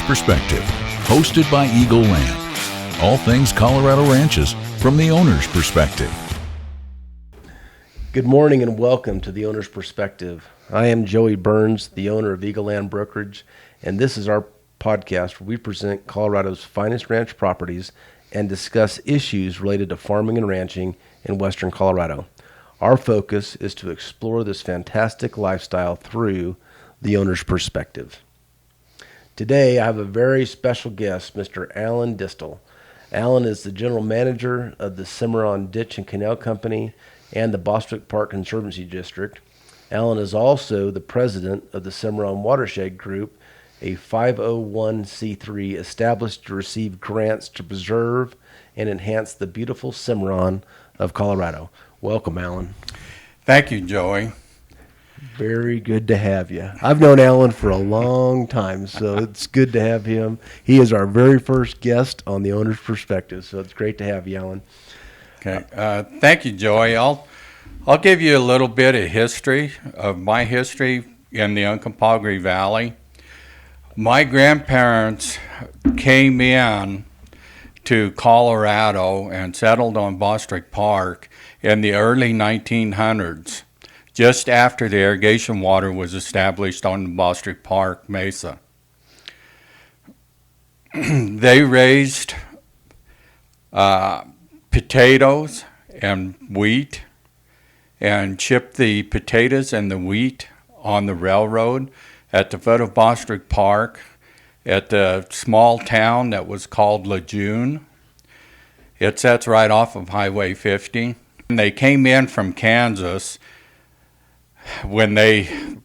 Perspective, hosted by Eagle Land. All things Colorado ranches from the owner's perspective. Good morning and welcome to the Owner's Perspective. I am Joey Burns, the owner of Eagle Land Brokerage, and this is our podcast where we present Colorado's finest ranch properties and discuss issues related to farming and ranching in western Colorado. Our focus is to explore this fantastic lifestyle through the owner's perspective. Today, I have a very special guest, Mr. Alan Distel. Alan is the general manager of the Cimarron Ditch and Canal Company and the Bostwick Park Conservancy District. Alan is also the president of the Cimarron Watershed Group, a 501c3 established to receive grants to preserve and enhance the beautiful Cimarron of Colorado. Welcome, Alan. Thank you, Joey. Very good to have you. I've known Alan for a long time, so it's good to have him. He is our very first guest on the Owner's Perspective, so it's great to have you, Alan. Okay. Thank you, Joey. I'll give you a little bit of history of my history in the Uncompahgre Valley. My grandparents came in to Colorado and settled on Bostwick Park in the early 1900s, just after the irrigation water was established on the Bostwick Park Mesa. They raised potatoes and wheat and shipped the potatoes and the wheat on the railroad at the foot of Bostwick Park at the small town that was called Lejeune. It sits right off of Highway 50. And they came in from Kansas when they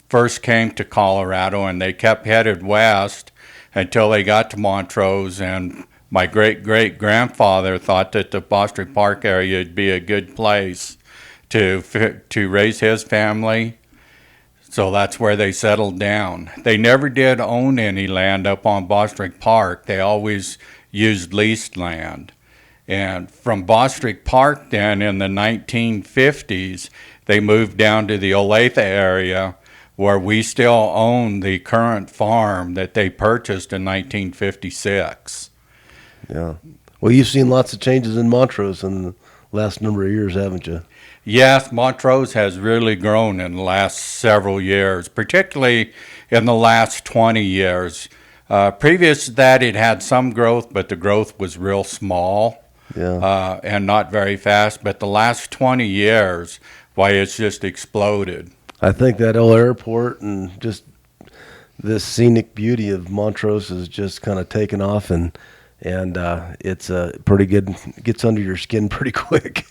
first came to Colorado, and they kept headed west until they got to Montrose. And my great-great-grandfather thought that the Bostwick Park area would be a good place to raise his family. So that's where they settled down. They never did own any land up on Bostwick Park. They always used leased land. And from Bostwick Park then in the 1950s, they moved down to the Olathe area where we still own the current farm that they purchased in 1956. Yeah. Well, you've seen lots of changes in Montrose in the last number of years, haven't you? Yes, Montrose has really grown in the last several years, particularly in the last 20 years. Previous to that, it had some growth, but the growth was real small and not very fast. But the last 20 years, why, it's just exploded. I think that old airport and just this scenic beauty of Montrose has just kind of taken off, and it's pretty good. It gets under your skin pretty quick.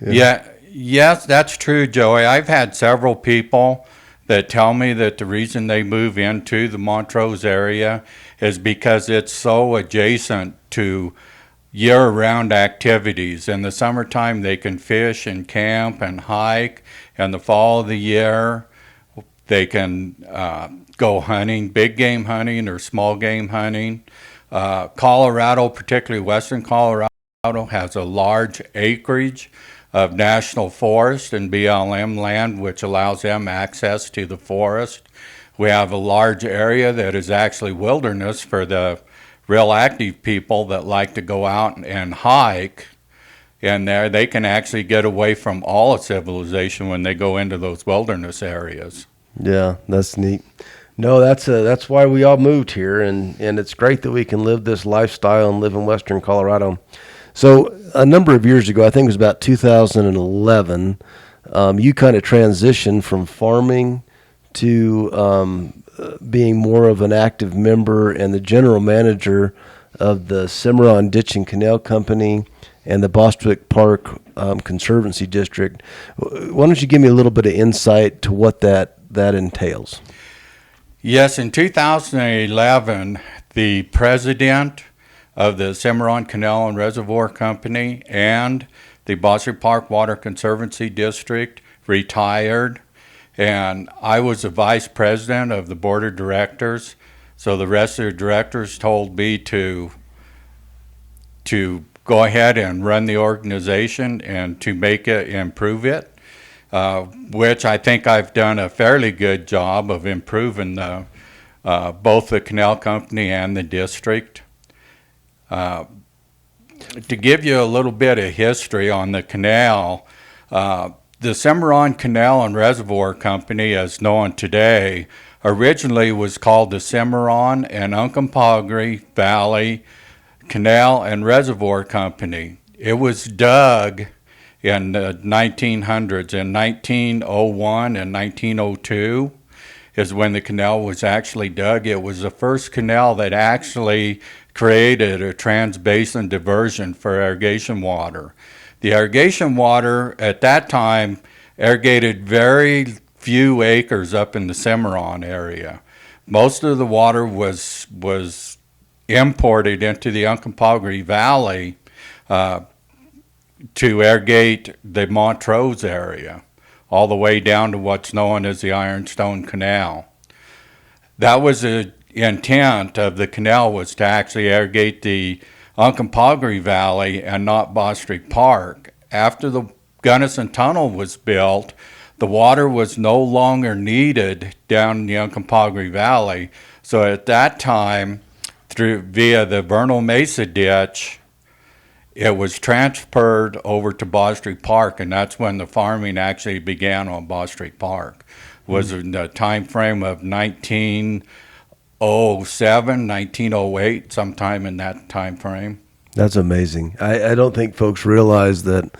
Yeah. Yes, that's true, Joey. I've had several people that tell me that the reason they move into the Montrose area is because it's so adjacent to year-round activities. In the summertime, they can fish and camp and hike. In the fall of the year, they can go hunting, big game hunting or small game hunting. Colorado, particularly western Colorado, has a large acreage of national forest and BLM land, which allows them access to the forest. We have a large area that is actually wilderness for the real active people that like to go out and hike. And there they can actually get away from all of civilization when they go into those wilderness areas. Yeah, that's neat. No, that's why we all moved here, and it's great that we can live this lifestyle and live in western Colorado. So a number of years ago, I think it was about 2011, you kind of transitioned from farming to being more of an active member and the general manager of the Cimarron Ditch and Canal Company and the Bostwick Park Conservancy District. Why don't you give me a little bit of insight to what that entails? Yes, in 2011, the president of the Cimarron Canal and Reservoir Company and the Bostwick Park Water Conservancy District retired, and I was the vice president of the board of directors. So the rest of the directors told me to go ahead and run the organization and to make it, improve it, which I think I've done a fairly good job of improving the both the canal company and the district. To give you a little bit of history on the canal, the Cimarron Canal and Reservoir Company, as known today, originally was called the Cimarron and Uncompahgre Valley Canal and Reservoir Company. It was dug in the 1900s. In 1901 and 1902 is when the canal was actually dug. It was the first canal that actually created a trans-basin diversion for irrigation water. The irrigation water at that time irrigated very few acres up in the Cimarron area. Most of the water was imported into the Uncompahgre Valley to irrigate the Montrose area, all the way down to what's known as the Ironstone Canal. That was the intent of the canal, was to actually irrigate the Uncompahgre Valley and not Bostwick Park. After the Gunnison Tunnel was built, the water was no longer needed down in the Uncompahgre Valley. So at that time, via the Vernal Mesa ditch, it was transferred over to Bostwick Park, and that's when the farming actually began on Bostwick Park. Was in the time frame of 1907, 1908, sometime in that time frame. That's amazing. I don't think folks realize that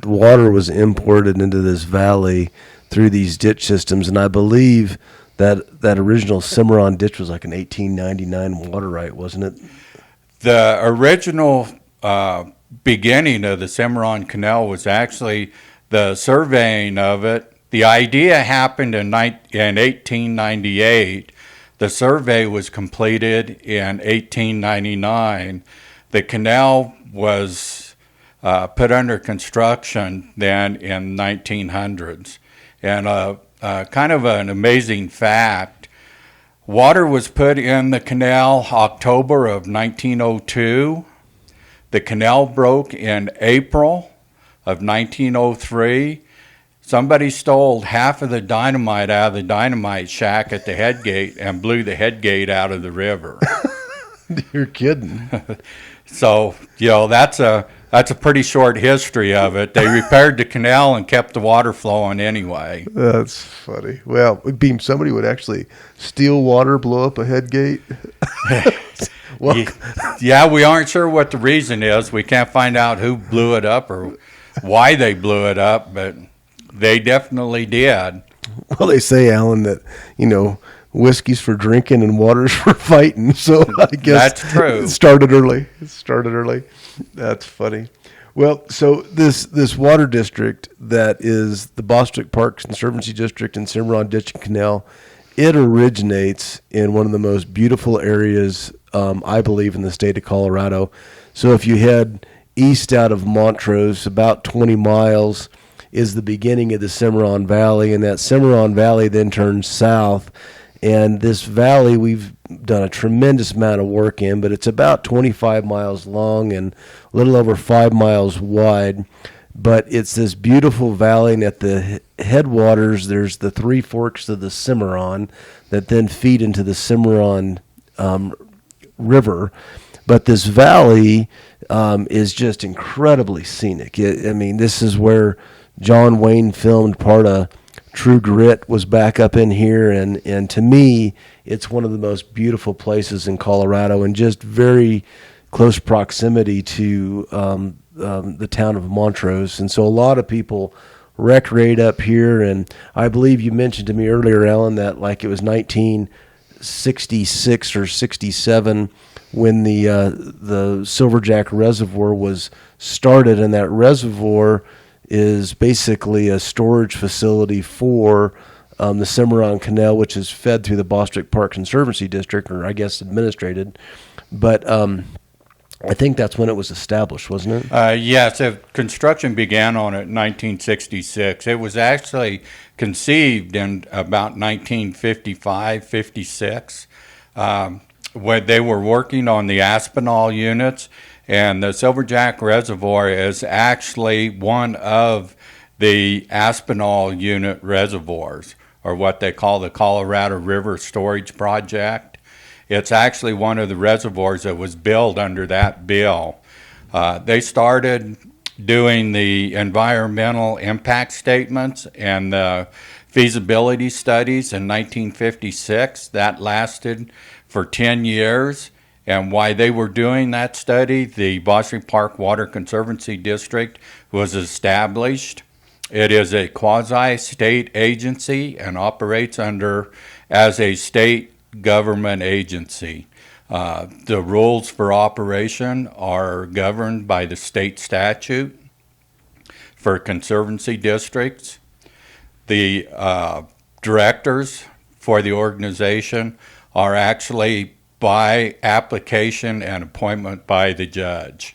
water was imported into this valley through these ditch systems, and I believe that original Cimarron ditch was like an 1899 water right, wasn't it? The original beginning of the Cimarron Canal was actually the surveying of it. The idea happened in 1898. The survey was completed in 1899. The canal was put under construction then in 1900s. And kind of an amazing fact, water was put in the canal October of 1902. The canal broke in April of 1903. Somebody stole half of the dynamite out of the dynamite shack at the head gate and blew the head gate out of the river. You're kidding. So, that's a pretty short history of it. They repaired the canal and kept the water flowing anyway. That's funny. Well, somebody would actually steal water, blow up a head gate. Well, yeah, we aren't sure what the reason is. We can't find out who blew it up or why they blew it up, but they definitely did. Well, they say, Alan, that, whiskey's for drinking and water's for fighting. So I guess that's true. It started early. That's funny. Well, so this water district that is the Bostwick Park Conservancy District and Cimarron Ditch and Canal, it originates in one of the most beautiful areas, I believe, in the state of Colorado. So if you head east out of Montrose, about 20 miles is the beginning of the Cimarron Valley, and that Cimarron Valley then turns south. And this valley we've done a tremendous amount of work in, but it's about 25 miles long and a little over 5 miles wide. But it's this beautiful valley, and at the headwaters, there's the three forks of the Cimarron that then feed into the Cimarron River. But this valley is just incredibly scenic. This is where John Wayne filmed part of True Grit, was back up in here, and to me, it's one of the most beautiful places in Colorado, and just very close proximity to the town of Montrose. And so a lot of people recreate up here, and I believe you mentioned to me earlier, Alan, that like it was 1966 or 67 when the Silverjack Reservoir was started, and that reservoir is basically a storage facility for the Cimarron Canal, which is fed through the Bostwick Park Conservancy District, or I guess administrated. But I think that's when it was established, wasn't it? Yes, construction began on it in 1966. It was actually conceived in about 1955, 56, when they were working on the Aspinall units. And the Silverjack Reservoir is actually one of the Aspinall unit reservoirs. or what they call the Colorado River Storage Project. It's actually one of the reservoirs that was built under that bill. They started doing the environmental impact statements and the feasibility studies in 1956. That lasted for 10 years. And while they were doing that study, the Bostwick Park Water Conservancy District was established. It is a quasi-state agency and operates as a state government agency. The rules for operation are governed by the state statute for conservancy districts. The directors for the organization are actually by application and appointment by the judge.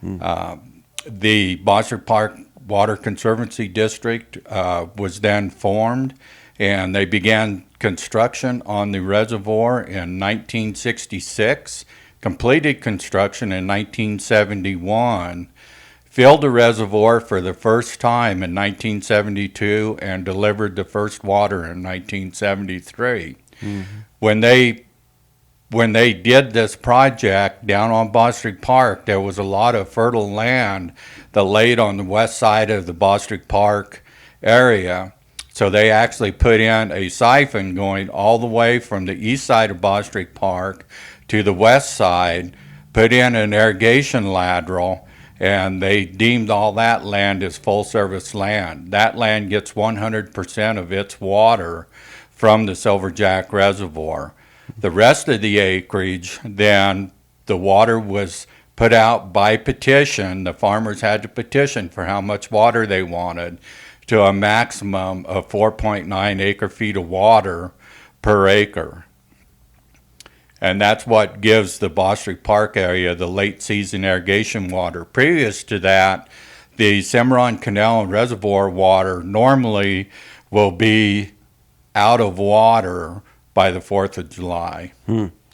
The Bostwick Park Water Conservancy District was then formed, and they began construction on the reservoir in 1966, completed construction in 1971, filled the reservoir for the first time in 1972, and delivered the first water in 1973. Mm-hmm. When they did this project down on Bostwick Park, there was a lot of fertile land that laid on the west side of the Bostwick Park area. So they actually put in a siphon going all the way from the east side of Bostwick Park to the west side, put in an irrigation lateral, and they deemed all that land as full service land. That land gets 100% of its water from the Silverjack Reservoir. The rest of the acreage, then the water was put out by petition. The farmers had to petition for how much water they wanted, to a maximum of 4.9 acre feet of water per acre. And that's what gives the Bostwick Park area the late season irrigation water. Previous to that, the Cimarron Canal and Reservoir water normally will be out of water by the 4th of July.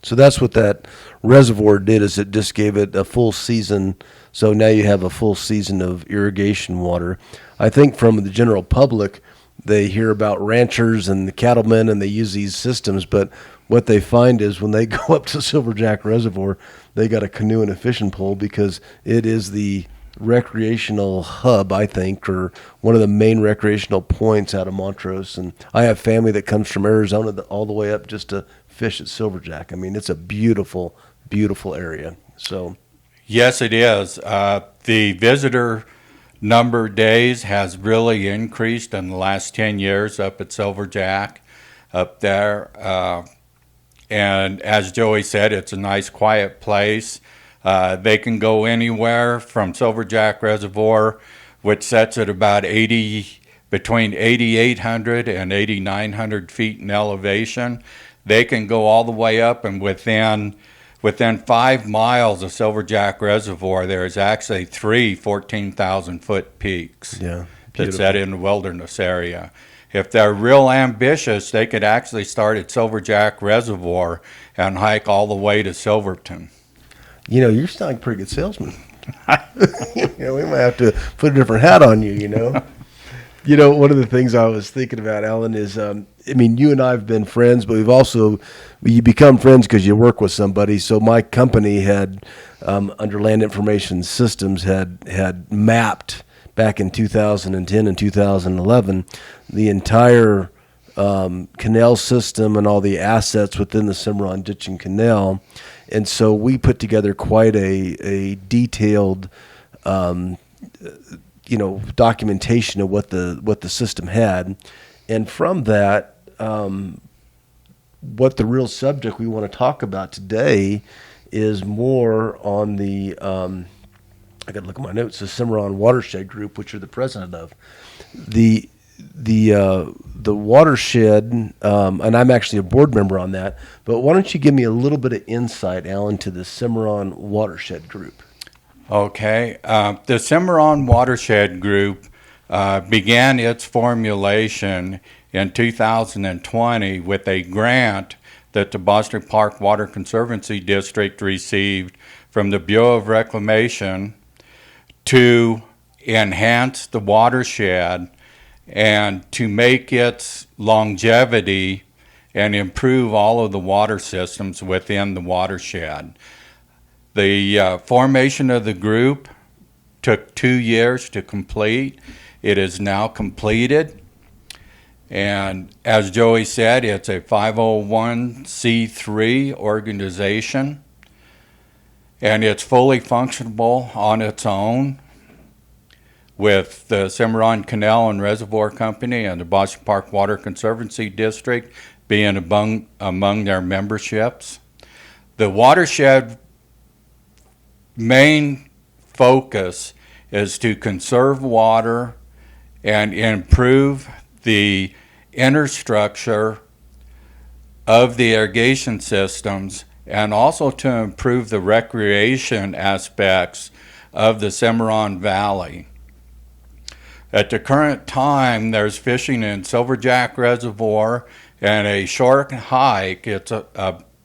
So that's what that reservoir did, is it just gave it a full season. So now you have a full season of irrigation water. I think from the general public, they hear about ranchers and the cattlemen and they use these systems, but what they find is when they go up to Silverjack Reservoir, they got a canoe and a fishing pole, because it is the recreational hub, I think, or one of the main recreational points out of Montrose. And I have family that comes from Arizona all the way up just to fish at Silverjack. I mean, it's a beautiful, beautiful area. So, yes, it is. The visitor number days has really increased in the last 10 years up at Silverjack up there. And as Joey said, it's a nice, quiet place. They can go anywhere from Silverjack Reservoir, which sets at about between 8,800 and 8,900 feet in elevation. They can go all the way up, and within 5 miles of Silverjack Reservoir, there is actually 3 14,000-foot peaks that set in the wilderness area. If they're real ambitious, they could actually start at Silverjack Reservoir and hike all the way to Silverton. You know, you're sounding like a pretty good salesman. We might have to put a different hat on you, You know, one of the things I was thinking about, Alan, is, you and I have been friends, but you become friends because you work with somebody. So my company had, under Land Information Systems, had mapped back in 2010 and 2011 the entire canal system and all the assets within the Cimarron Ditch and Canal. And so we put together quite a detailed, documentation of what the system had. And from that, what the real subject we want to talk about today is more on the, I got to look at my notes, the Cimarron Watershed Group, which you're the president of. The Watershed, and I'm actually a board member on that, but why don't you give me a little bit of insight, Alan, to the Cimarron Watershed Group? Okay. The Cimarron Watershed Group began its formulation in 2020 with a grant that the Bostwick Park Water Conservancy District received from the Bureau of Reclamation to enhance the watershed and to make its longevity and improve all of the water systems within the watershed. The formation of the group took 2 years to complete. It is now completed. And as Joey said, it's a 501c3 organization, and it's fully functionable on its own, with the Cimarron Canal and Reservoir Company and the Bostwick Park Water Conservancy District being among their memberships. The watershed main focus is to conserve water and improve the inner structure of the irrigation systems, and also to improve the recreation aspects of the Cimarron Valley. At the current time, there's fishing in Silverjack Reservoir, and a short hike. It's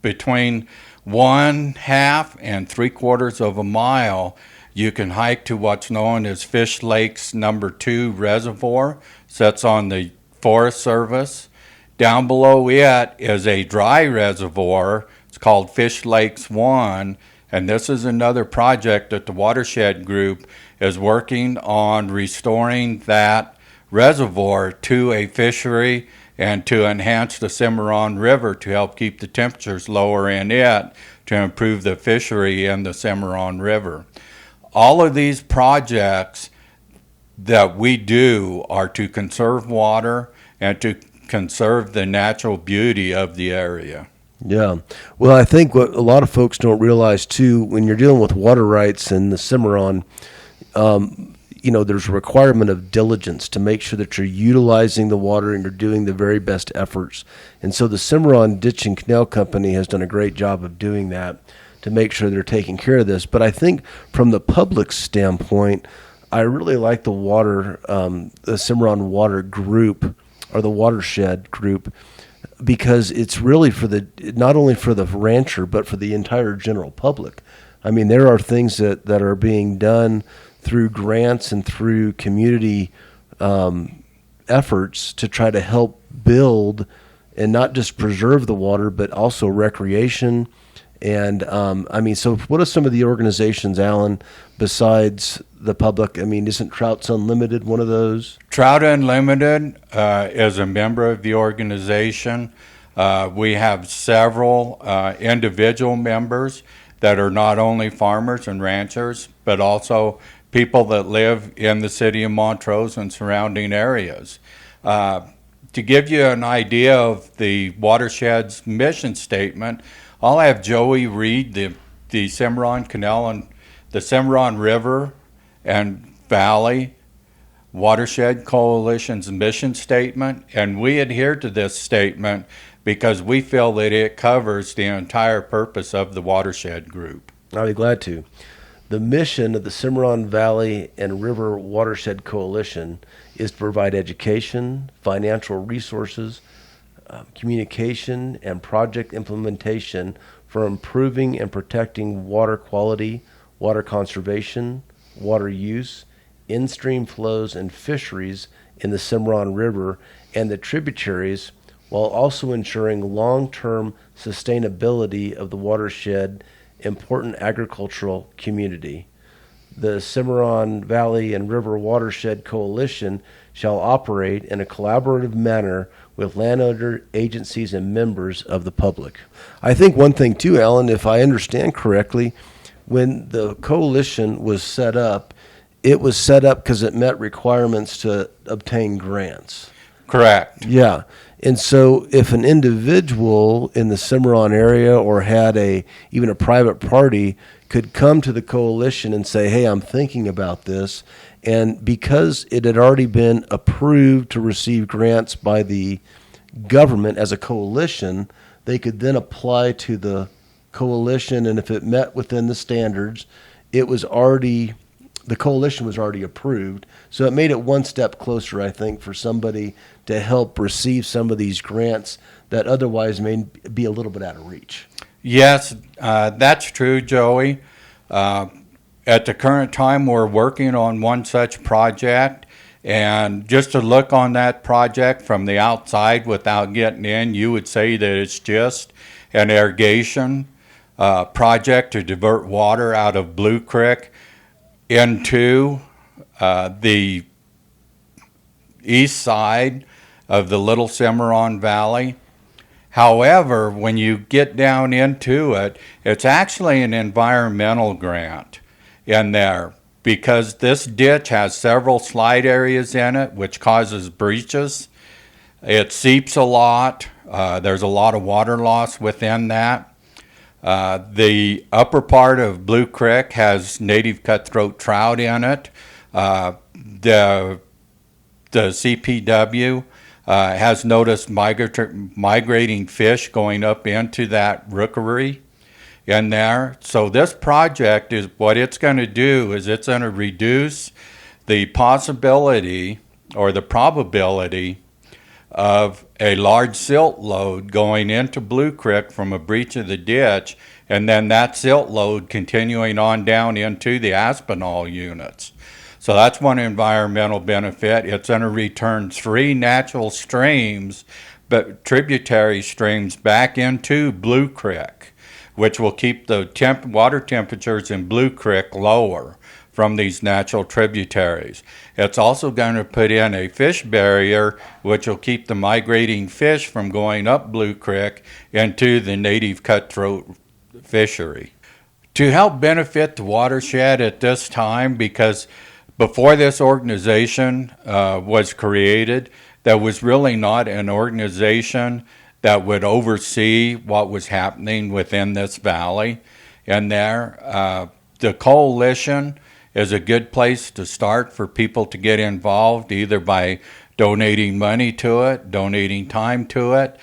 between 1/2 and 3/4 of a mile. You can hike to what's known as Fish Lakes number 2 Reservoir. Sits on the Forest Service. Down below it is a dry reservoir. It's called Fish Lakes 1, and this is another project that the Watershed Group is working on, restoring that reservoir to a fishery and to enhance the Cimarron River to help keep the temperatures lower in it to improve the fishery in the Cimarron River. All of these projects that we do are to conserve water and to conserve the natural beauty of the area. Yeah. Well, I think what a lot of folks don't realize, too, when you're dealing with water rights in the Cimarron, there's a requirement of diligence to make sure that you're utilizing the water and you're doing the very best efforts. And so the Cimarron Ditch and Canal Company has done a great job of doing that to make sure they're taking care of this. But I think from the public standpoint, I really like the Cimarron Water Group, or the Watershed Group, because it's really not only for the rancher, but for the entire general public. I mean, there are things that are being done through grants and through community efforts to try to help build and not just preserve the water, but also recreation. And so what are some of the organizations, Alan, besides the public? I mean, isn't Trouts Unlimited one of those? Trout Unlimited is a member of the organization. We have several individual members that are not only farmers and ranchers, but also people that live in the city of Montrose and surrounding areas. To give you an idea of the watershed's mission statement, I'll have Joey read the Cimarron Canal and the Cimarron River and Valley Watershed Coalition's mission statement, and we adhere to this statement because we feel that it covers the entire purpose of the Watershed Group. I'll be glad to. The mission of the Cimarron Valley and River Watershed Coalition is to provide education, financial resources, communication, and project implementation for improving and protecting water quality, water conservation, water use, in-stream flows, and fisheries in the Cimarron River and the tributaries, while also ensuring long-term sustainability of the watershed important agricultural community. The Cimarron Valley and River Watershed Coalition shall operate in a collaborative manner with landowner agencies and members of the public. I think one thing too, Alan, if I understand correctly, when the coalition was set up, it was set up because it met requirements to obtain grants. Correct. Yeah. And so if an individual in the Cimarron area or had even a private party could come to the coalition and say, hey, I'm thinking about this, and because it had already been approved to receive grants by the government as a coalition, they could then apply to the coalition, and if it met within the standards, the coalition was already approved. So it made it one step closer, I think, for somebody to help receive some of these grants that otherwise may be a little bit out of reach. Yes, that's true, Joey. At the current time, we're working on one such project, And just to look on that project from the outside without getting in, you would say that it's just an irrigation project to divert water out of Blue Creek into the east side of the Little Cimarron Valley. However, when you get down into it, it's actually an environmental grant in there, because this ditch has several slide areas in it, which causes breaches. It seeps a lot. There's a lot of water loss within that. The upper part of Blue Creek has native cutthroat trout in it. The CPW has noticed migrating fish going up into that rookery in there. So this project is what it's going to do is it's going to reduce the possibility or the probability of a large silt load going into Blue Creek from a breach of the ditch, and then that silt load continuing on down into the Aspinall units. So that's one environmental benefit. It's going to return 3 natural streams, but tributary streams, back into Blue Creek, which will keep the water temperatures in Blue Creek lower from these natural tributaries. It's also going to put in a fish barrier, which will keep the migrating fish from going up Blue Creek into the native cutthroat fishery. To help benefit the watershed at this time, because before this organization was created, there was really not an organization that would oversee what was happening within this valley. And there, the coalition is a good place to start for people to get involved, either by donating money to it, donating time to it.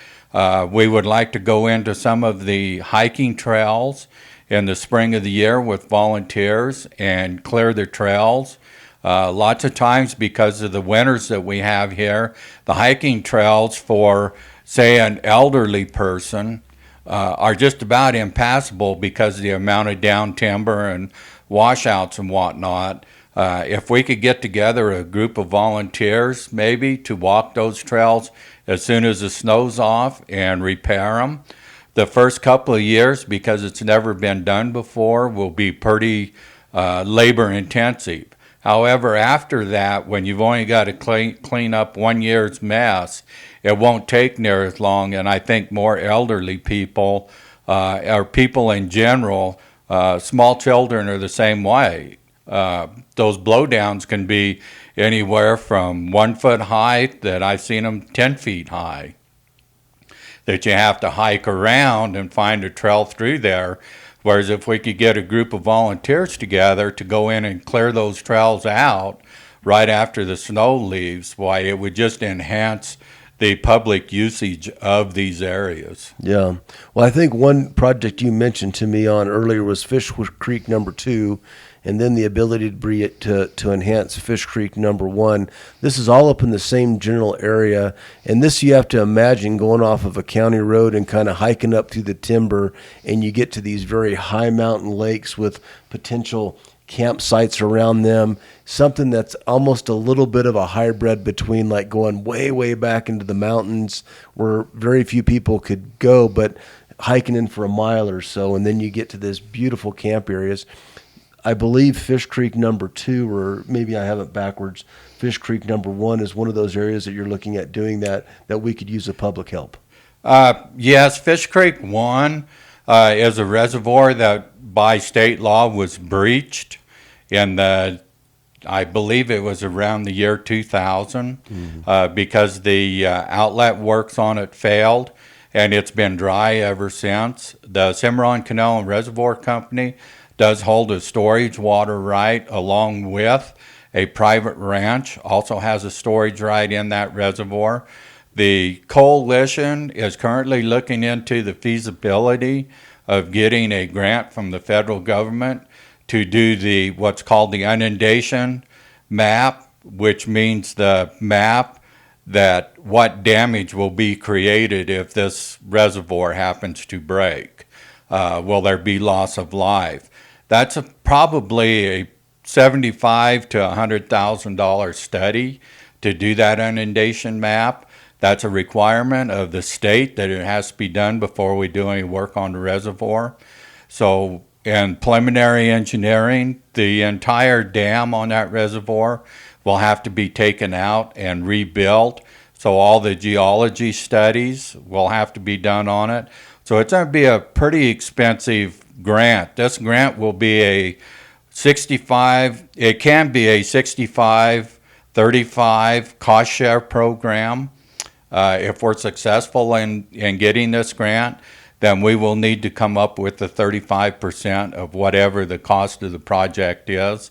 We would like to go into some of the hiking trails in the spring of the year with volunteers and clear the trails. Lots of times, because of the winters that we have here, the hiking trails for, say, an elderly person are just about impassable because of the amount of down timber and washouts and whatnot. If we could get together a group of volunteers maybe to walk those trails as soon as the snow's off and repair them, the first couple of years, because it's never been done before, will be pretty labor intensive. However, after that, when you've only got to clean up 1 year's mess, it won't take near as long. And I think more elderly people, or people in general, small children are the same way. Those blowdowns can be anywhere from 1 foot high, that I've seen them 10 feet high, that you have to hike around and find a trail through there. Whereas if we could get a group of volunteers together to go in and clear those trails out right after the snow leaves, why, it would just enhance the public usage of these areas. Yeah. Well, I think one project you mentioned to me on earlier was Fish Creek number 2, and then the ability to enhance Fish Creek number 1. This is all up in the same general area, and this you have to imagine going off of a county road and kind of hiking up through the timber, and you get to these very high mountain lakes with potential campsites around them, something that's almost a little bit of a hybrid between like going way, way back into the mountains where very few people could go, but hiking in for a mile or so, and then you get to this beautiful camp areas. I believe Fish Creek number 2, or maybe I have it backwards, Fish Creek number 1 is one of those areas that you're looking at doing that we could use the public help. Yes, Fish Creek 1 is a reservoir that by state law was breached in I believe it was around the year 2000, because the outlet works on it failed, and it's been dry ever since. The Cimarron Canal and Reservoir Company does hold a storage water right, along with a private ranch, also has a storage right in that reservoir. The coalition is currently looking into the feasibility of getting a grant from the federal government to do what's called the inundation map, which means the map that what damage will be created if this reservoir happens to break. Will there be loss of life? That's probably a $75,000 to $100,000 study to do that inundation map. That's a requirement of the state that it has to be done before we do any work on the reservoir. So in preliminary engineering, the entire dam on that reservoir will have to be taken out and rebuilt. So all the geology studies will have to be done on it. So it's going to be a pretty expensive grant. This grant will be a 65, it can be a 65-35 cost share program. If we're successful in getting this grant, then we will need to come up with the 35% of whatever the cost of the project is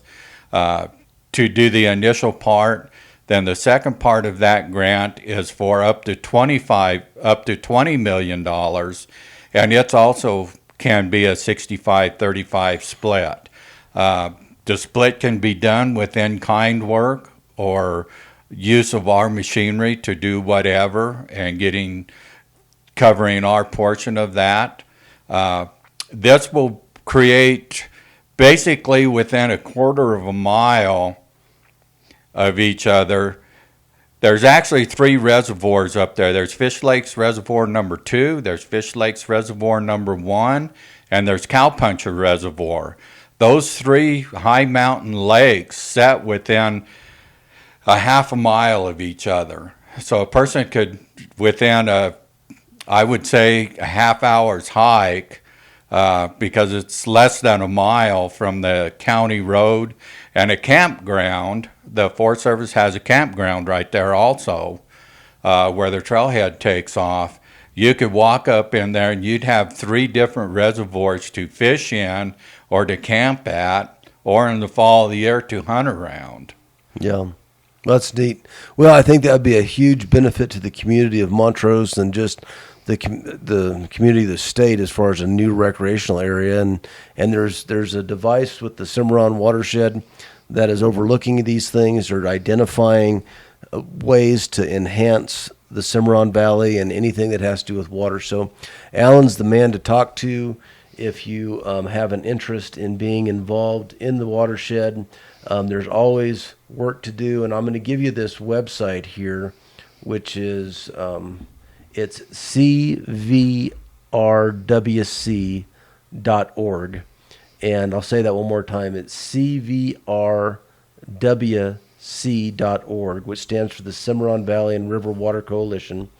to do the initial part. Then the second part of that grant is for up to $20 million, and it's also can be a 65-35 split. The split can be done with in-kind work or use of our machinery to do whatever and covering our portion of that. This will create basically within a quarter of a mile of each other. There's actually 3 reservoirs up there. There's Fish Lakes Reservoir number 2, there's Fish Lakes Reservoir number 1, and there's Cowpuncher Reservoir. Those 3 high mountain lakes set within a half a mile of each other. So a person could, within I would say a half hour's hike, because it's less than a mile from the county road, and a campground. The Forest Service has a campground right there also, where the trailhead takes off. You could walk up in there and you'd have 3 different reservoirs to fish in or to camp at, or in the fall of the year to hunt around. Yeah, that's neat. Well, I think that would be a huge benefit to the community of Montrose and just the community of the state as far as a new recreational area. And there's a device with the Cimarron Watershed that is overlooking these things or identifying ways to enhance the Cimarron Valley and anything that has to do with water. So Alan's the man to talk to if you have an interest in being involved in the watershed. There's always work to do, and I'm going to give you this website here, which is it's cvrwc.org. And I'll say that one more time. It's cvrwc.org, which stands for the Cimarron Valley and River Water Coalition.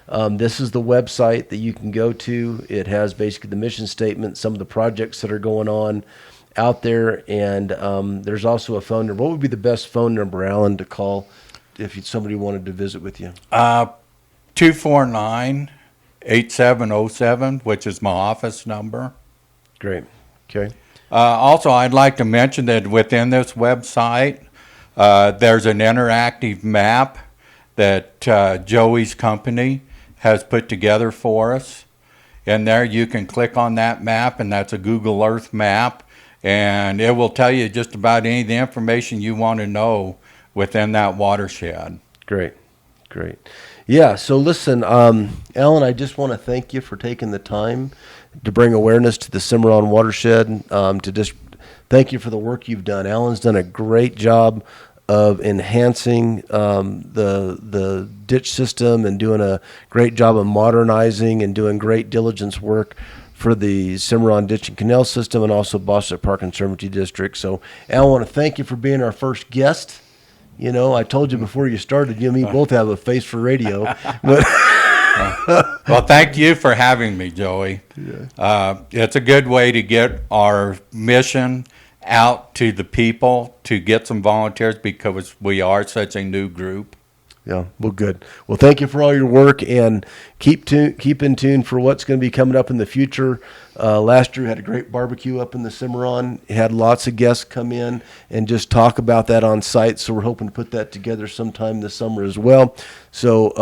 This is the website that you can go to. It has basically the mission statement, some of the projects that are going on out there, and there's also a phone number. What would be the best phone number, Alan, to call if somebody wanted to visit with you? 249-8707, which is my office number. Great. Okay. Also, I'd like to mention that within this website, there's an interactive map that Joey's company has put together for us. In there, you can click on that map, and that's a Google Earth map, and it will tell you just about any of the information you want to know within that watershed. Great. Yeah, so listen, Alan, I just want to thank you for taking the time to bring awareness to the Cimarron watershed, to just thank you for the work you've done. Alan's done a great job of enhancing the ditch system and doing a great job of modernizing and doing great diligence work for the Cimarron Ditch and Canal System and also Bostwick Park Conservancy District. So, Alan, I want to thank you for being our first guest. You know, I told you before you started, you and me both have a face for radio. But well, thank you for having me, Joey. Yeah. It's a good way to get our mission out to the people, to get some volunteers, because we are such a new group. Yeah, well, good. Well, thank you for all your work, and keep in tune for what's going to be coming up in the future. Last year we had a great barbecue up in the Cimarron. Had lots of guests come in and just talk about that on site, so we're hoping to put that together sometime this summer as well. So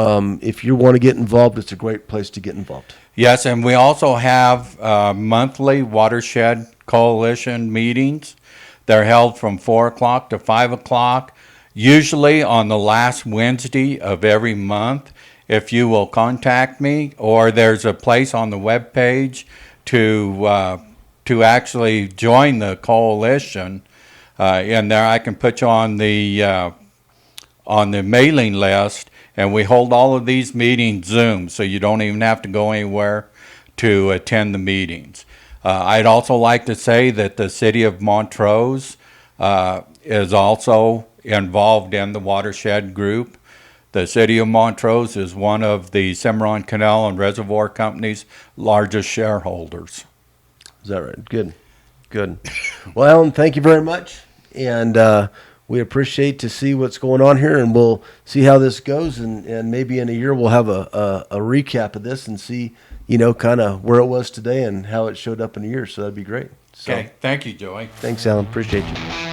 if you want to get involved, it's a great place to get involved. Yes, and we also have monthly Watershed Coalition meetings. They're held from 4 o'clock to 5 o'clock. Usually on the last Wednesday of every month. If you will contact me, or there's a place on the webpage to actually join the coalition, And there I can put you on the mailing list, and we hold all of these meetings Zoom, so you don't even have to go anywhere to attend the meetings. I'd also like to say that the city of Montrose is also involved in the Watershed group. The city of Montrose is one of the Cimarron Canal and Reservoir Company's largest shareholders. Is that right? Good. Good. Well, Alan, thank you very much. And we appreciate to see what's going on here, and we'll see how this goes. And maybe in a year we'll have a recap of this and see, kind of where it was today and how it showed up in a year. So that'd be great. So, Okay. Thank you, Joey. thanks, Alan. Appreciate you.